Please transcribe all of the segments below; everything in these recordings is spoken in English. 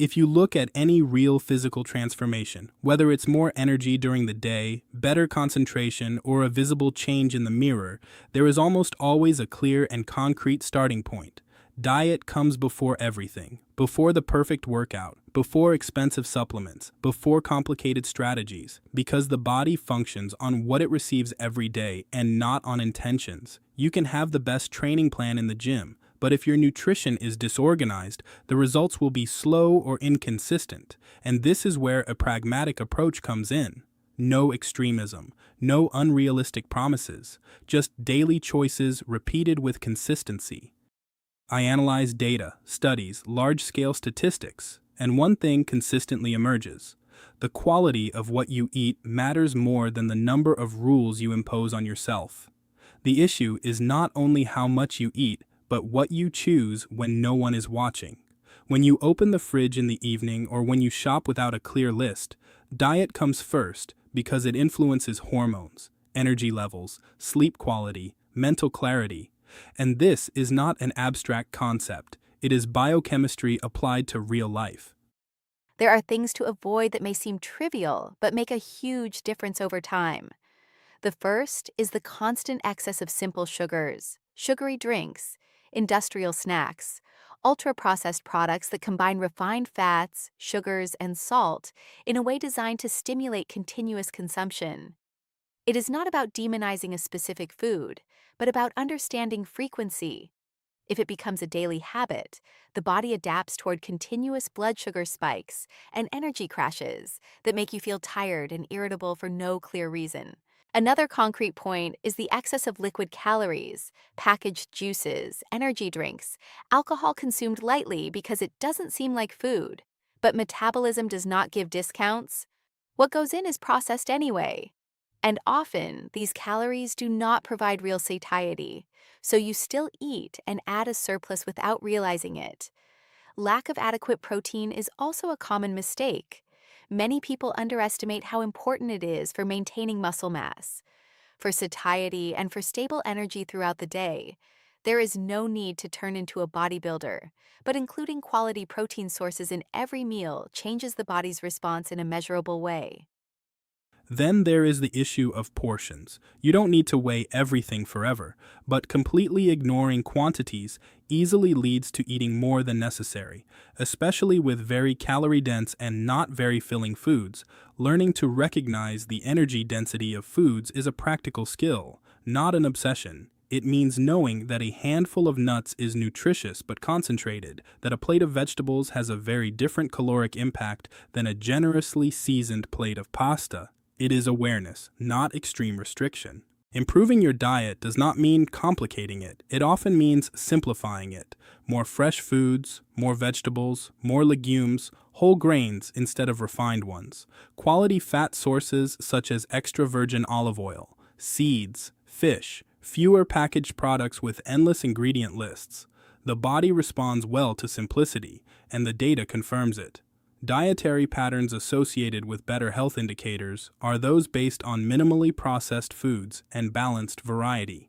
If you look at any real physical transformation, whether it's more energy during the day, better concentration, or a visible change in the mirror, there is almost always a clear and concrete starting point. Diet comes before everything, before the perfect workout, before expensive supplements, before complicated strategies, because the body functions on what it receives every day and not on intentions. You can have the best training plan in the gym, but if your nutrition is disorganized, the results will be slow or inconsistent, and this is where a pragmatic approach comes in. No extremism, no unrealistic promises, just daily choices repeated with consistency. I analyze data, studies, large-scale statistics, and one thing consistently emerges. The quality of what you eat matters more than the number of rules you impose on yourself. The issue is not only how much you eat, but what you choose when no one is watching. When you open the fridge in the evening or when you shop without a clear list, diet comes first because it influences hormones, energy levels, sleep quality, mental clarity. And this is not an abstract concept, it is biochemistry applied to real life. There are things to avoid that may seem trivial, but make a huge difference over time. The first is the constant excess of simple sugars, sugary drinks, industrial snacks, ultra-processed products that combine refined fats, sugars, and salt in a way designed to stimulate continuous consumption. It is not about demonizing a specific food, but about understanding frequency. If it becomes a daily habit, the body adapts toward continuous blood sugar spikes and energy crashes that make you feel tired and irritable for no clear reason. Another concrete point is the excess of liquid calories, packaged juices, energy drinks, alcohol consumed lightly because it doesn't seem like food. But metabolism does not give discounts. What goes in is processed anyway. And often, these calories do not provide real satiety, so you still eat and add a surplus without realizing it. Lack of adequate protein is also a common mistake. Many people underestimate how important it is for maintaining muscle mass, for satiety, and for stable energy throughout the day. There is no need to turn into a bodybuilder, but including quality protein sources in every meal changes the body's response in a measurable way. Then there is the issue of portions. You don't need to weigh everything forever, but completely ignoring quantities easily leads to eating more than necessary, especially with very calorie-dense and not very filling foods. Learning to recognize the energy density of foods is a practical skill, not an obsession. It means knowing that a handful of nuts is nutritious but concentrated, that a plate of vegetables has a very different caloric impact than a generously seasoned plate of pasta. It is awareness, not extreme restriction. Improving your diet does not mean complicating it. It often means simplifying it. More fresh foods, more vegetables, more legumes, whole grains instead of refined ones. Quality fat sources such as extra virgin olive oil, seeds, fish, fewer packaged products with endless ingredient lists. The body responds well to simplicity, and the data confirms it. Dietary patterns associated with better health indicators are those based on minimally processed foods and balanced variety.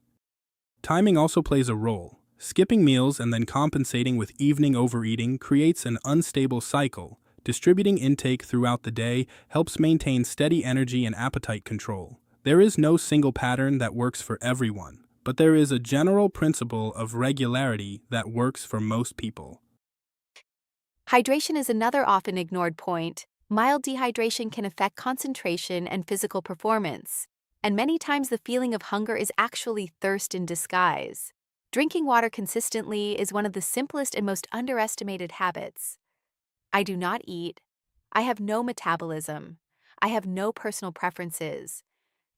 Timing also plays a role. Skipping meals and then compensating with evening overeating creates an unstable cycle. Distributing intake throughout the day helps maintain steady energy and appetite control. There is no single pattern that works for everyone, but there is a general principle of regularity that works for most people. Hydration is another often ignored point. Mild dehydration can affect concentration and physical performance, and many times the feeling of hunger is actually thirst in disguise. Drinking water consistently is one of the simplest and most underestimated habits. I do not eat. I have no metabolism. I have no personal preferences,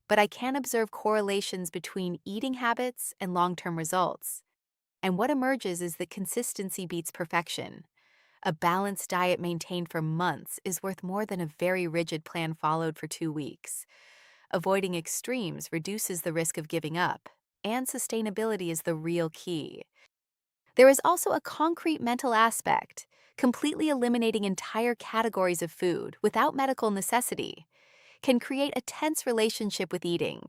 but I can observe correlations between eating habits and long-term results. And what emerges is that consistency beats perfection. A balanced diet maintained for months is worth more than a very rigid plan followed for 2 weeks. Avoiding extremes reduces the risk of giving up, and sustainability is the real key. There is also a concrete mental aspect. Completely eliminating entire categories of food without medical necessity can create a tense relationship with eating.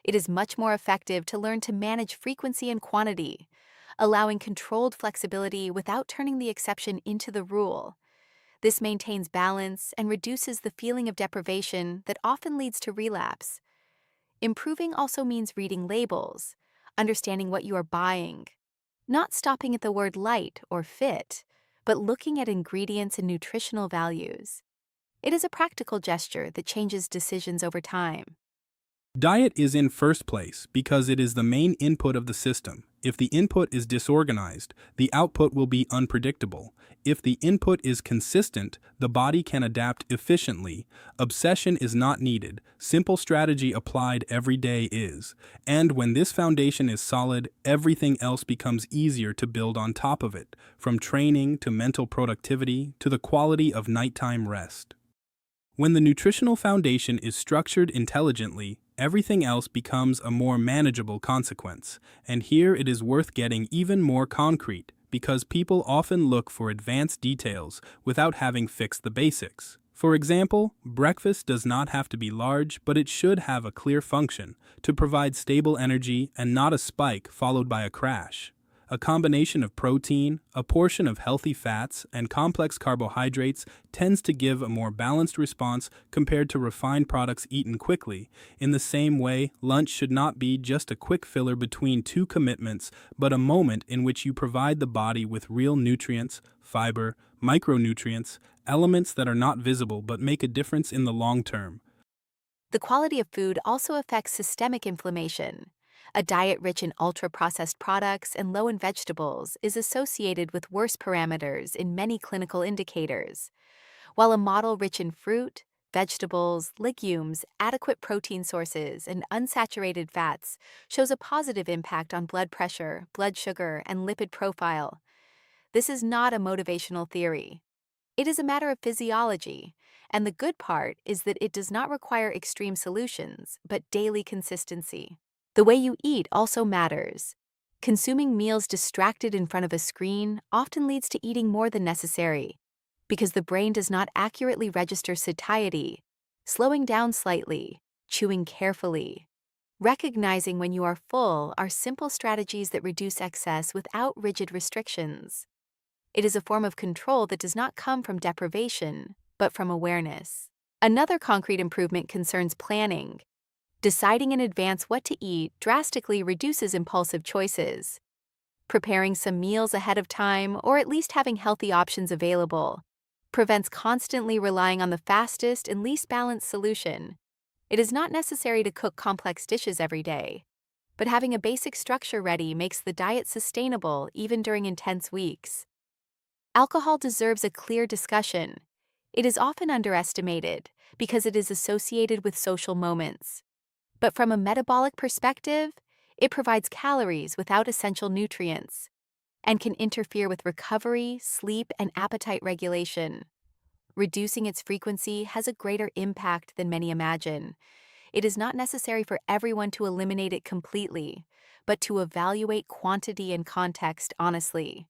It is much more effective to learn to manage frequency and quantity, allowing controlled flexibility without turning the exception into the rule. This maintains balance and reduces the feeling of deprivation that often leads to relapse. Improving also means reading labels, understanding what you are buying, not stopping at the word light or fit, but looking at ingredients and nutritional values. It is a practical gesture that changes decisions over time. Diet is in first place because it is the main input of the system. If the input is disorganized, the output will be unpredictable. If the input is consistent, the body can adapt efficiently. Obsession is not needed. Simple strategy applied every day is. And when this foundation is solid, everything else becomes easier to build on top of it, from training to mental productivity to the quality of nighttime rest. When the nutritional foundation is structured intelligently, everything else becomes a more manageable consequence. And here it is worth getting even more concrete, because people often look for advanced details without having fixed the basics. For example, breakfast does not have to be large, but it should have a clear function to provide stable energy and not a spike followed by a crash. A combination of protein, a portion of healthy fats, and complex carbohydrates tends to give a more balanced response compared to refined products eaten quickly. In the same way, lunch should not be just a quick filler between two commitments, but a moment in which you provide the body with real nutrients, fiber, micronutrients, elements that are not visible but make a difference in the long term. The quality of food also affects systemic inflammation. A diet rich in ultra-processed products and low in vegetables is associated with worse parameters in many clinical indicators, while a model rich in fruit, vegetables, legumes, adequate protein sources, and unsaturated fats shows a positive impact on blood pressure, blood sugar, and lipid profile. This is not a motivational theory. It is a matter of physiology, and the good part is that it does not require extreme solutions, but daily consistency. The way you eat also matters. Consuming meals distracted in front of a screen often leads to eating more than necessary, because the brain does not accurately register satiety. Slowing down slightly, chewing carefully, recognizing when you are full are simple strategies that reduce excess without rigid restrictions. It is a form of control that does not come from deprivation, but from awareness. Another concrete improvement concerns planning. Deciding in advance what to eat drastically reduces impulsive choices. Preparing some meals ahead of time, or at least having healthy options available, prevents constantly relying on the fastest and least balanced solution. It is not necessary to cook complex dishes every day, but having a basic structure ready makes the diet sustainable even during intense weeks. Alcohol deserves a clear discussion. It is often underestimated because it is associated with social moments. But from a metabolic perspective, it provides calories without essential nutrients and can interfere with recovery, sleep, and appetite regulation. Reducing its frequency has a greater impact than many imagine. It is not necessary for everyone to eliminate it completely, but to evaluate quantity and context honestly.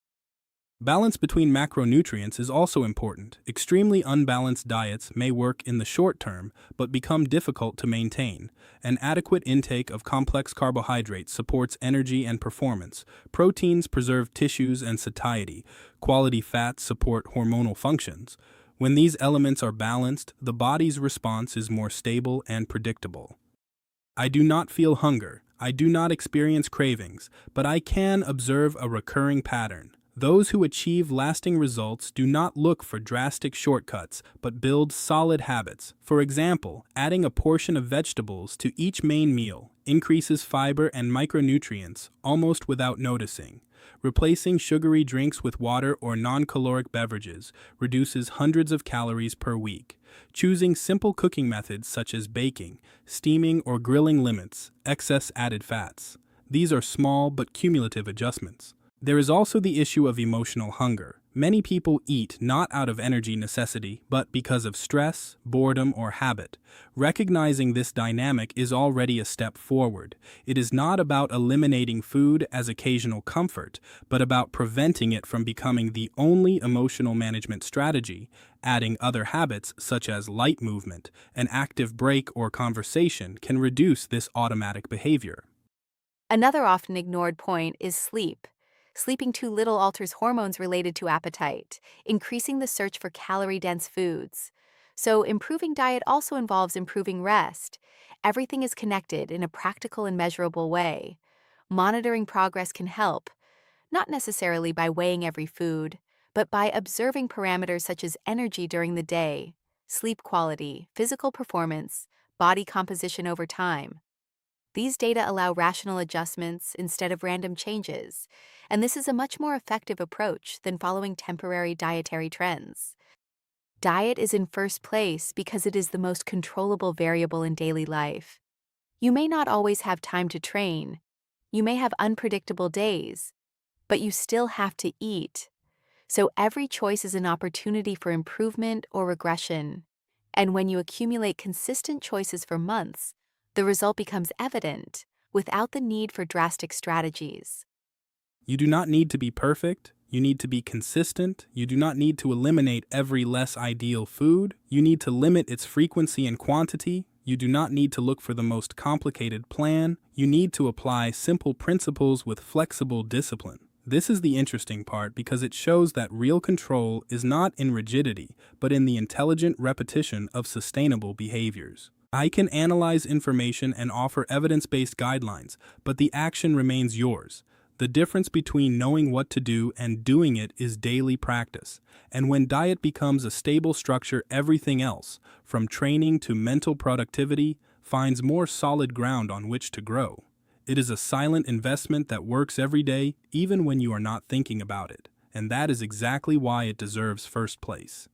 Balance between macronutrients is also important. Extremely unbalanced diets may work in the short term, but become difficult to maintain. An adequate intake of complex carbohydrates supports energy and performance. Proteins preserve tissues and satiety. Quality fats support hormonal functions. When these elements are balanced, the body's response is more stable and predictable. I do not feel hunger. I do not experience cravings, but I can observe a recurring pattern. Those who achieve lasting results do not look for drastic shortcuts, but build solid habits. For example, adding a portion of vegetables to each main meal increases fiber and micronutrients almost without noticing. Replacing sugary drinks with water or non-caloric beverages reduces hundreds of calories per week. Choosing simple cooking methods such as baking, steaming, or grilling limits excess added fats. These are small but cumulative adjustments. There is also the issue of emotional hunger. Many people eat not out of energy necessity, but because of stress, boredom, or habit. Recognizing this dynamic is already a step forward. It is not about eliminating food as occasional comfort, but about preventing it from becoming the only emotional management strategy. Adding other habits, such as light movement, an active break, or conversation, can reduce this automatic behavior. Another often ignored point is sleep. Sleeping too little alters hormones related to appetite, increasing the search for calorie-dense foods. So, improving diet also involves improving rest. Everything is connected in a practical and measurable way. Monitoring progress can help, not necessarily by weighing every food, but by observing parameters such as energy during the day, sleep quality, physical performance, body composition over time. These data allow rational adjustments instead of random changes, and this is a much more effective approach than following temporary dietary trends. Diet is in first place because it is the most controllable variable in daily life. You may not always have time to train, you may have unpredictable days, but you still have to eat. So every choice is an opportunity for improvement or regression. And when you accumulate consistent choices for months, the result becomes evident without the need for drastic strategies. You do not need to be perfect. You need to be consistent. You do not need to eliminate every less ideal food. You need to limit its frequency and quantity. You do not need to look for the most complicated plan. You need to apply simple principles with flexible discipline. This is the interesting part because it shows that real control is not in rigidity, but in the intelligent repetition of sustainable behaviors. I can analyze information and offer evidence-based guidelines, but the action remains yours. The difference between knowing what to do and doing it is daily practice. And when diet becomes a stable structure, everything else, from training to mental productivity, finds more solid ground on which to grow. It is a silent investment that works every day, even when you are not thinking about it. And that is exactly why it deserves first place.